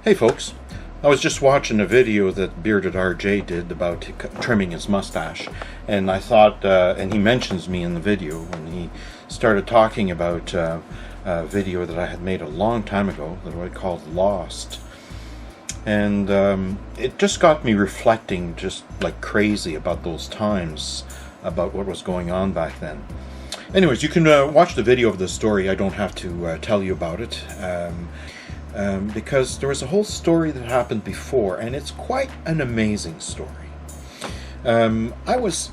Hey folks, I was just watching a video that Bearded RJ did about trimming his mustache, and I thought, and he mentions me in the video when he started talking about a video that I had made a long time ago that I called Lost. And it just got me reflecting just like crazy about those times, about what was going on back then. Anyways, you can watch the video of the story. I don't have to tell you about it. Because there was a whole story that happened before, and it's quite an amazing story. I was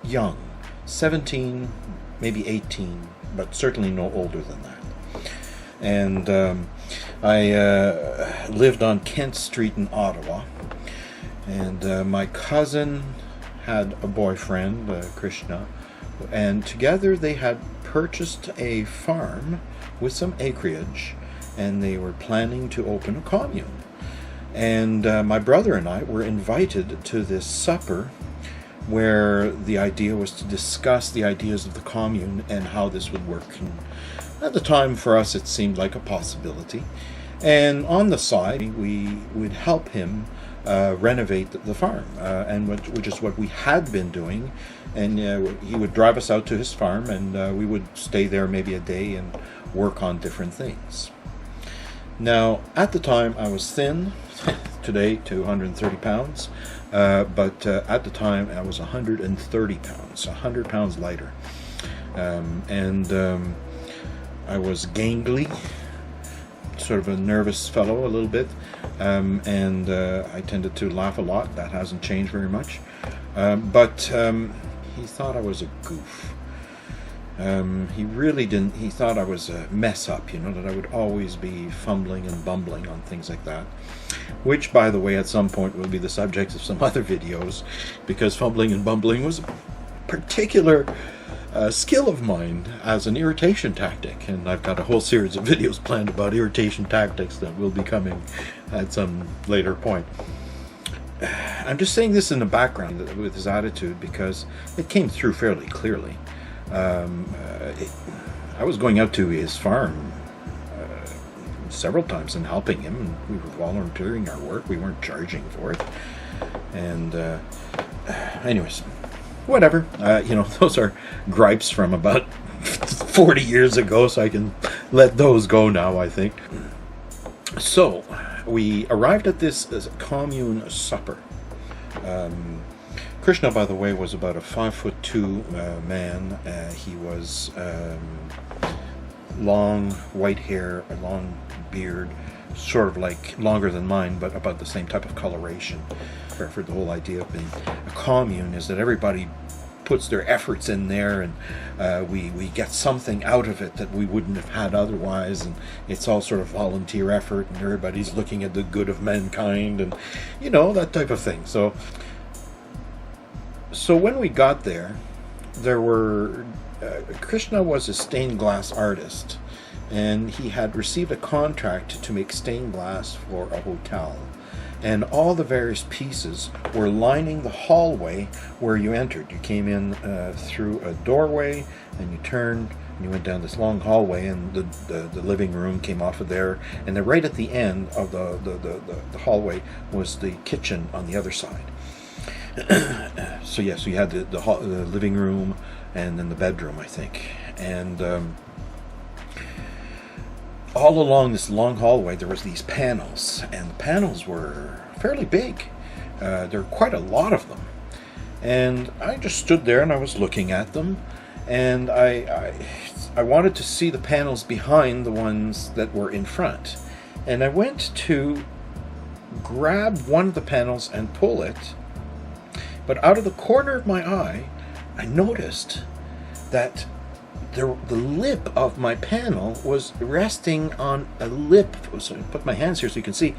young, 17, maybe 18, but certainly no older than that. And I lived on Kent Street in Ottawa, and my cousin had a boyfriend, Krishna, and together they had purchased a farm with some acreage, and they were planning to open a commune. And my brother and I were invited to this supper where the idea was to discuss the ideas of the commune and how this would work. And at the time, for us, it seemed like a possibility. And on the side, we would help him renovate the farm, which is what we had been doing. And he would drive us out to his farm, and we would stay there maybe a day and work on different things. Now, at the time, I was thin. Today, 230 pounds. But at the time, I was 130 pounds, 100 pounds lighter. And I was gangly, sort of a nervous fellow a little bit. And I tended to laugh a lot. That hasn't changed very much. But he thought I was a goof. He really didn't. He thought I was a mess up, that I would always be fumbling and bumbling on things like that. Which, by the way, at some point will be the subject of some other videos, because fumbling and bumbling was a particular skill of mine as an irritation tactic. And I've got a whole series of videos planned about irritation tactics that will be coming at some later point. I'm just saying this in the background with his attitude because it came through fairly clearly. I was going out to his farm several times and helping him, and we were volunteering our work. We weren't charging for it. And anyways, whatever. Those are gripes from about 40 years ago, so I can let those go now, I think. So we arrived at this commune supper. Krishna, by the way, was about a 5'2" man. He was long white hair, a long beard, sort of like longer than mine, but about the same type of coloration. For the whole idea of being a commune is that everybody puts their efforts in there, and we get something out of it that we wouldn't have had otherwise, and it's all sort of volunteer effort, and everybody's looking at the good of mankind, and that type of thing. So when we got there were Krishna was a stained glass artist, and he had received a contract to make stained glass for a hotel, and all the various pieces were lining the hallway where you entered. You came in through a doorway, and you turned and you went down this long hallway, and the living room came off of there, and then right at the end of the hallway was the kitchen on the other side. So you had the living room and then the bedroom, I think. And all along this long hallway there was these panels, and the panels were fairly big. There were quite a lot of them. And I just stood there and I was looking at them, and I wanted to see the panels behind the ones that were in front. And I went to grab one of the panels and pull it, but out of the corner of my eye, I noticed that the lip of my panel was resting on a lip. So I put my hands here so you can see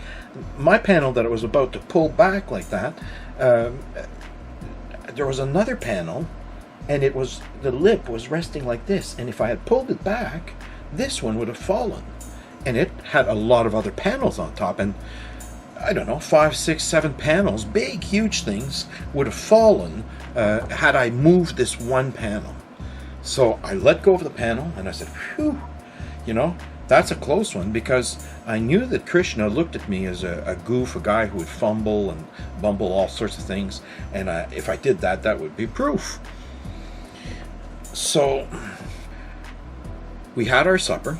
my panel that I was about to pull back like that. There was another panel, and the lip was resting like this. And if I had pulled it back, this one would have fallen. And it had a lot of other panels on top, and I don't know, 5, 6, 7 panels, big, huge things, would have fallen had I moved this one panel. So I let go of the panel, and I said, phew, That's a close one, because I knew that Krishna looked at me as a goof, a guy who would fumble and bumble all sorts of things, and if I did that, that would be proof. So we had our supper.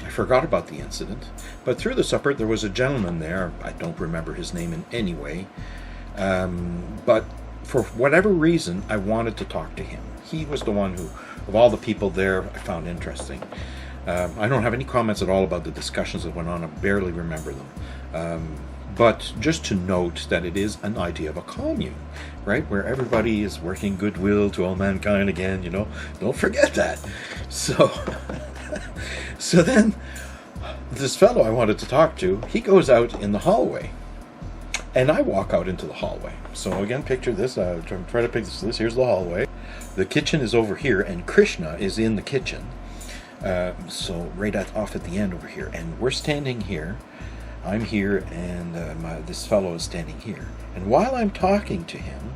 I forgot about the incident, but through the supper there was a gentleman there. I don't remember his name in any way, but for whatever reason I wanted to talk to him. He was the one who, of all the people there, I found interesting. I don't have any comments at all about the discussions that went on. I barely remember them. But just to note that it is an idea of a commune, right? Where everybody is working goodwill to all mankind again, Don't forget that. So, so then this fellow I wanted to talk to, he goes out in the hallway. And I walk out into the hallway. So again, picture this. I'm trying to picture this. Here's the hallway. The kitchen is over here, and Krishna is in the kitchen. So right off at the end over here. And we're standing here. I'm here, and this fellow is standing here. And while I'm talking to him,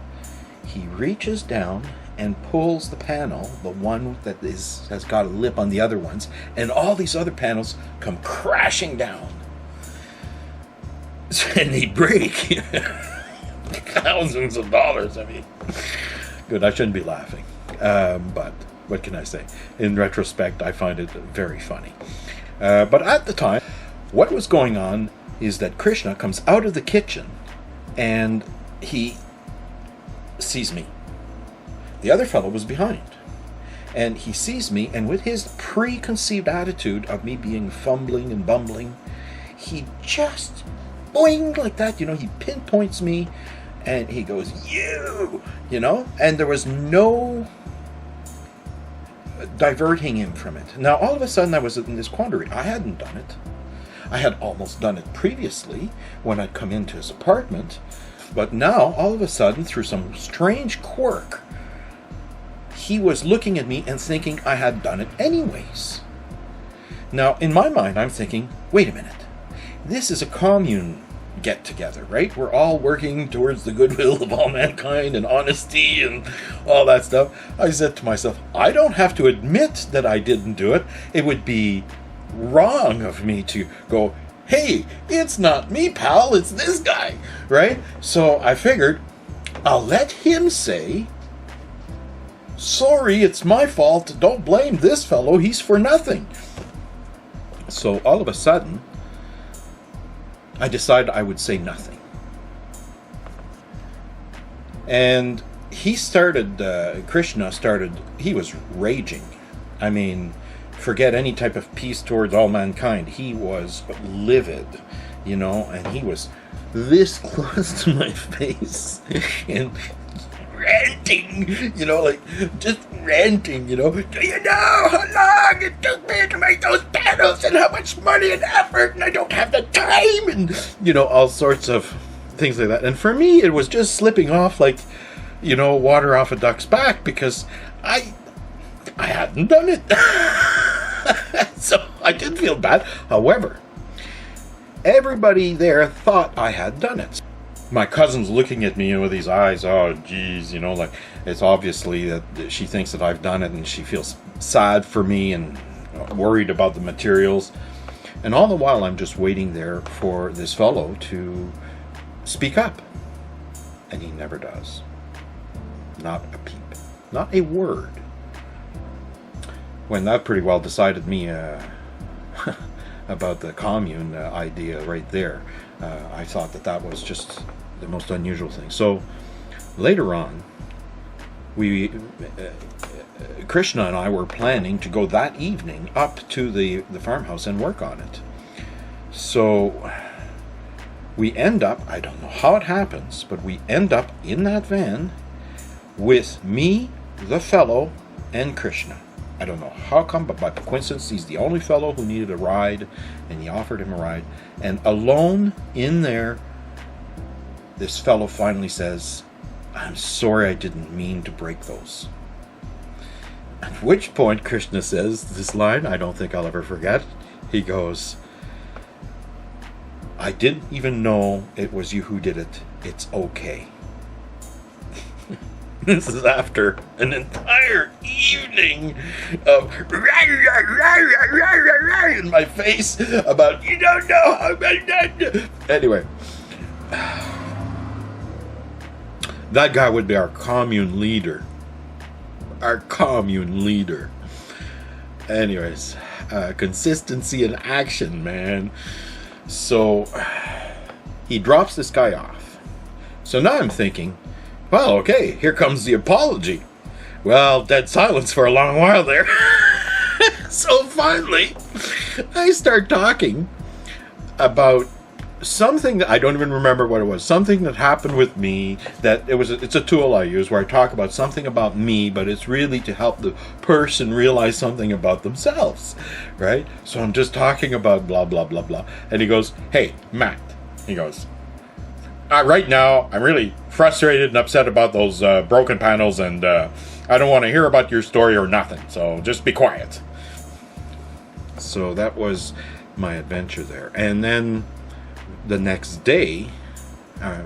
he reaches down and pulls the panel, the one that has got a lip on the other ones, and all these other panels come crashing down. And they break. Thousands of dollars. I mean, good, I shouldn't be laughing. But what can I say? In retrospect, I find it very funny. But at the time, what was going on is that Krishna comes out of the kitchen and he sees me. The other fellow was behind. And he sees me, and with his preconceived attitude of me being fumbling and bumbling, he just boing like that, he pinpoints me and he goes, you, and there was no diverting him from it. Now, all of a sudden I was in this quandary. I hadn't done it. I had almost done it previously when I'd come into his apartment, but now, all of a sudden, through some strange quirk, he was looking at me and thinking I had done it anyways. Now, in my mind, I'm thinking, wait a minute. This is a commune get-together, right? We're all working towards the goodwill of all mankind and honesty and all that stuff. I said to myself, I don't have to admit that I didn't do it. It would be wrong of me to go, hey, it's not me, pal, it's this guy, right? So I figured I'll let him say, sorry, it's my fault, don't blame this fellow, he's for nothing. So all of a sudden, I decided I would say nothing. And Krishna started, he was raging. I mean, forget any type of peace towards all mankind. He was livid, and he was this close to my face and ranting, just ranting, do you know how long it took me to make those panels and how much money and effort, and I don't have the time, and, all sorts of things like that. And for me, it was just slipping off like, water off a duck's back, because I hadn't done it. So I did feel bad. However, everybody there thought I had done it. My cousin's looking at me with these eyes, oh geez, like it's obviously that she thinks that I've done it, and she feels sad for me and worried about the materials. And all the while I'm just waiting there for this fellow to speak up. And he never does. Not a peep. Not a word. When that pretty well decided me about the commune idea right there, I thought that was just the most unusual thing. So later on, Krishna and I were planning to go that evening up to the farmhouse and work on it. So we end up, I don't know how it happens, but we end up in that van with me, the fellow, and Krishna. I don't know how come, but by coincidence, he's the only fellow who needed a ride, and he offered him a ride. And alone in there, this fellow finally says, I'm sorry, I didn't mean to break those. At which point Krishna says this line, I don't think I'll ever forget. He goes, I didn't even know it was you who did it. It's okay. This is after an entire evening of in my face about you don't know how many. Anyway, that guy would be our commune leader. Our commune leader. Anyways, consistency in action, man. So he drops this guy off. So now I'm thinking, well, okay, here comes the apology. Well, dead silence for a long while there. So finally, I start talking about something that I don't even remember what it was. Something that happened with me. It's a tool I use where I talk about something about me, but it's really to help the person realize something about themselves, right? So I'm just talking about blah blah blah blah, and he goes, "Hey, Matt," he goes, "Right now I'm really frustrated and upset about those broken panels, and I don't want to hear about your story or nothing. So just be quiet." So that was my adventure there, and then the next day,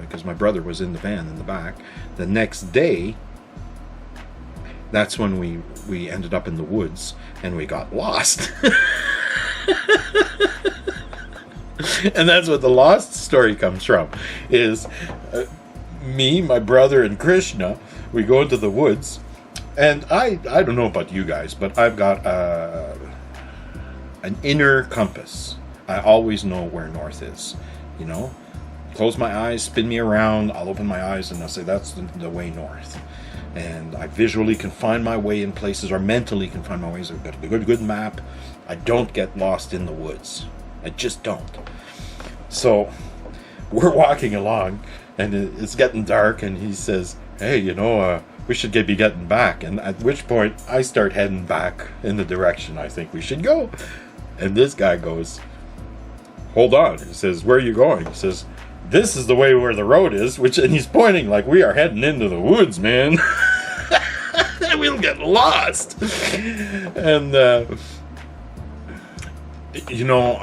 because my brother was in the van in the back, the next day, that's when we ended up in the woods and we got lost. And that's what the lost story comes from, is me, my brother, and Krishna, we go into the woods, and I don't know about you guys, but I've got an inner compass. I always know where north is. You know, close my eyes, spin me around, I'll open my eyes and I'll say that's the way north. And I visually can find my way in places, or mentally can find my ways. I've got a good map. I don't get lost in the woods. I just don't. So we're walking along and it's getting dark, and he says, "Hey, we should be getting back." And at which point I start heading back in the direction I think we should go. And this guy goes, "Hold on." He says, "Where are you going?" He says, "This is the way where the road is," and he's pointing like we are heading into the woods, man. We'll get lost. And,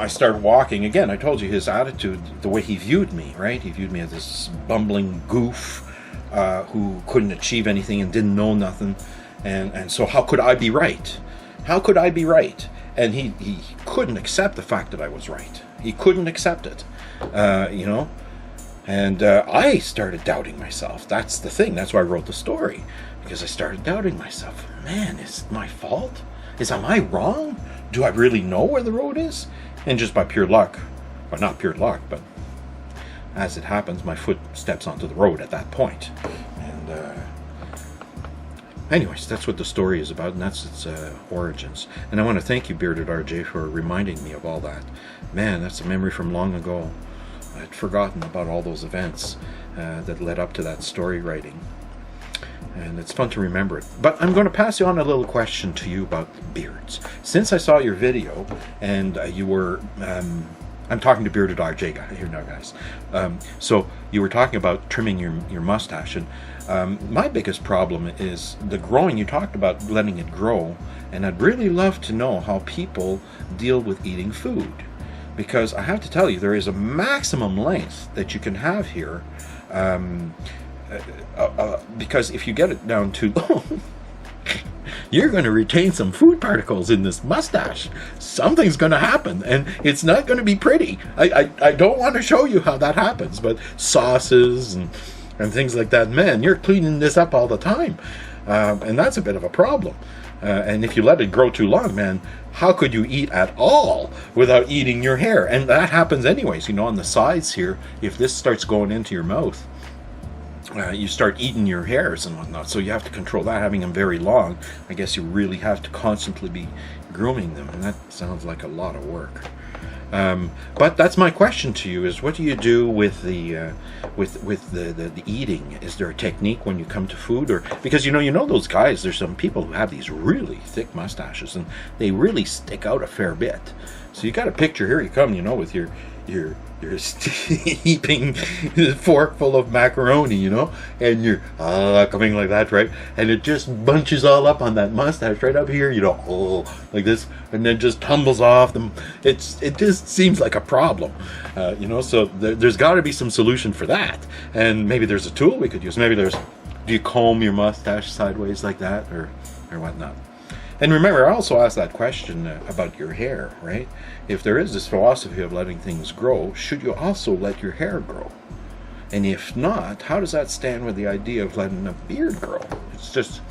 I started walking. Again, I told you his attitude, the way he viewed me, right? He viewed me as this bumbling goof who couldn't achieve anything and didn't know nothing. And so how could I be right? How could I be right? And he couldn't accept the fact that I was right. He couldn't accept it, And I started doubting myself. That's the thing. That's why I wrote the story. Because I started doubting myself. Man, is it my fault? Am I wrong? Do I really know where the road is? And just by pure luck, well, not pure luck, but as it happens, my foot steps onto the road at that point. And anyways, that's what the story is about, and that's its origins. And I want to thank you, Bearded RJ, for reminding me of all that. Man, that's a memory from long ago. I'd forgotten about all those events that led up to that story writing. And it's fun to remember it. But I'm going to pass on a little question to you about beards. Since I saw your video, and you were... I'm talking to Bearded RJ guy here now, guys. So you were talking about trimming your mustache, and my biggest problem is the growing. You talked about letting it grow, and I'd really love to know how people deal with eating food, because I have to tell you, there is a maximum length that you can have here, because if you get it down too low, you're going to retain some food particles in this mustache. Something's going to happen, and it's not going to be pretty. I don't want to show you how that happens, but sauces and things like that, man, you're cleaning this up all the time, and that's a bit of a problem. And if you let it grow too long, man, how could you eat at all without eating your hair? And that happens anyways, on the sides here. If this starts going into your mouth, you start eating your hairs and whatnot, so you have to control that. Having them very long, I guess you really have to constantly be grooming them, and that sounds like a lot of work. But that's my question to you: is what do you do with the eating? Is there a technique when you come to food, or because you know those guys? There's some people who have these really thick mustaches, and they really stick out a fair bit. So you got a picture here. You come, with your heaping fork full of macaroni, and you're coming like that, right? And it just bunches all up on that mustache right up here, like this, and then just tumbles off them. It just seems like a problem, So there's got to be some solution for that, and maybe there's a tool we could use. Maybe there's Do you comb your mustache sideways like that, or whatnot? And remember, I also asked that question about your hair, right? If there is this philosophy of letting things grow, should you also let your hair grow? And if not, how does that stand with the idea of letting a beard grow? It's just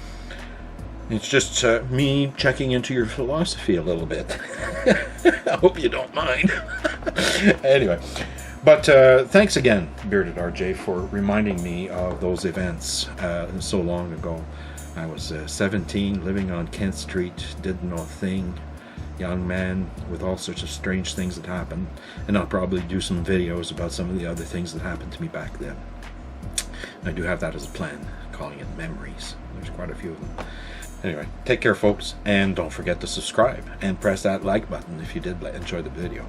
me checking into your philosophy a little bit. I hope you don't mind. Anyway, but thanks again, Bearded RJ, for reminding me of those events so long ago. I was 17, living on Kent Street, didn't know a thing. Young man with all sorts of strange things that happened. And I'll probably do some videos about some of the other things that happened to me back then. I do have that as a plan, calling it memories. There's quite a few of them. Anyway, take care, folks, and don't forget to subscribe and press that like button if you did enjoy the video.